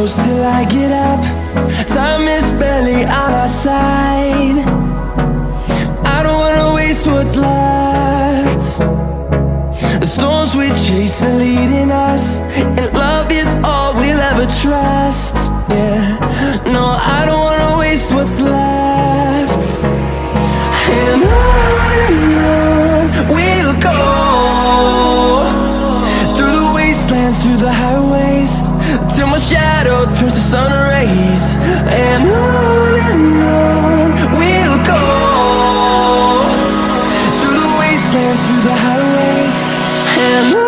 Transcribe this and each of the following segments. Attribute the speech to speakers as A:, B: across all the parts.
A: close till I get up. Time is barely on our side. I don't wanna waste what's left. The storms we chase are leading us, and love is all we'll ever trust. Yeah, no, I don't wanna waste what's left. And on we'll go, through the wastelands, through the highways, till my shadow turns to sun rays. And on we'll go, through the wastelands, through the highways, and on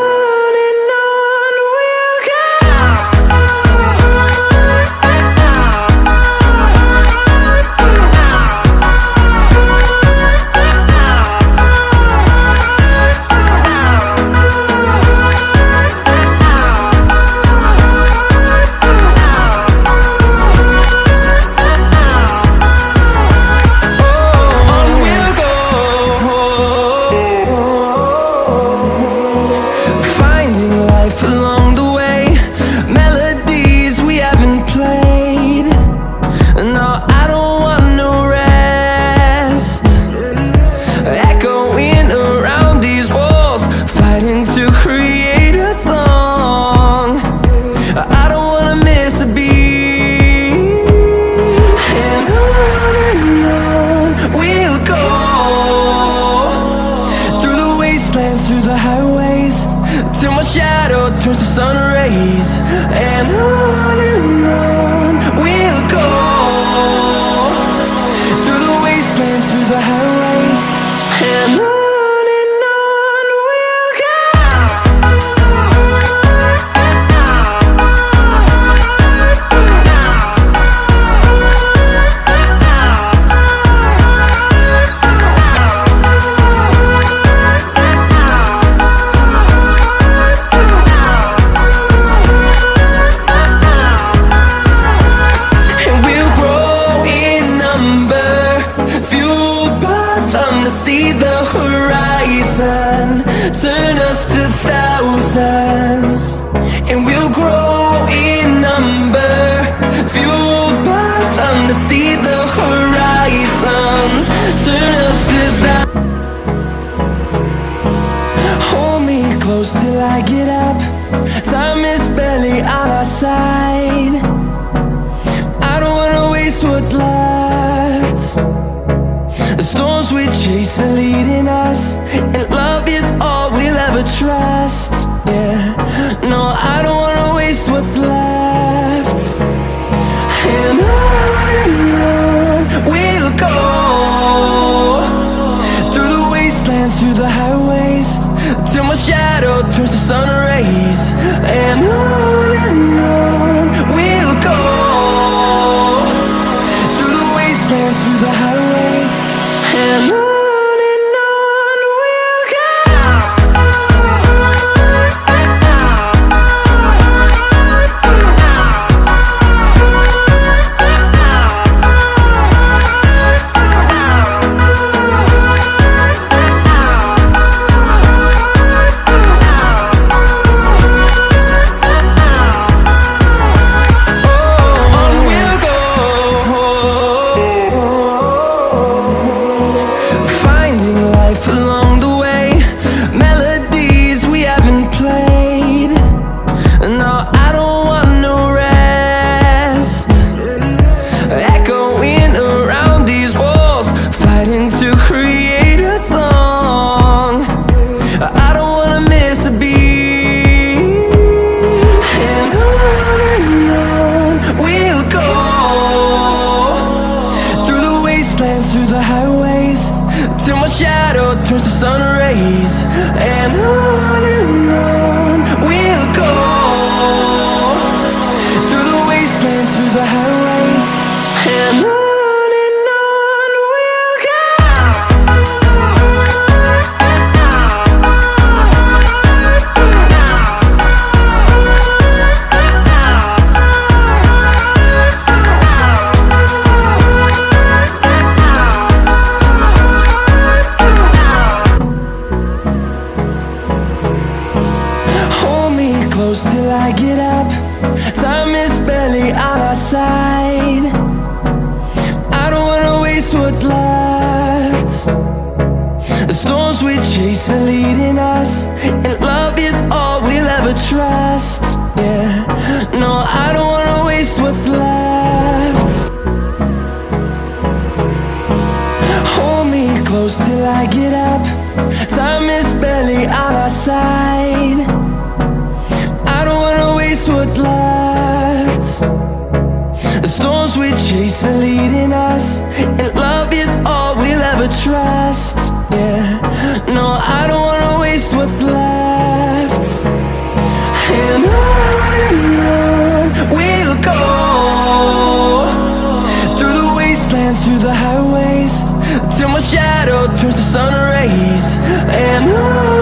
A: we'll go. Through the highways, till my shadow turns to sun rays. And on we'll go, through the wastelands, through the highways, and on we'll go. See the horizon, turn us to thousands, and we'll grow in number, fueled by them. To see the horizon, turn us to thousands. Hold me close till I get up. Time is barely on our side. I don't wanna waste what's left. The storms we chase are leading us, and love is all we'll ever trust. Yeah, no, I don't wanna waste what's left. And on we'll go, through the wastelands, through the highways, till my shadow turns to sun rays. And on we'll go, through the wastelands, through the highways, and on. Through the highways, till my shadow turns to sun rays. And on we'll go, through the wastelands, through the highways, and on. close till I get up. Time is barely on our side. I don't wanna waste what's left. The storms we chase are leading us, and love is all we'll ever trust. Yeah, no, I don't wanna waste what's left. And on we'll go, through the wastelands, through the highways, till my shadow turns to sun rays. And on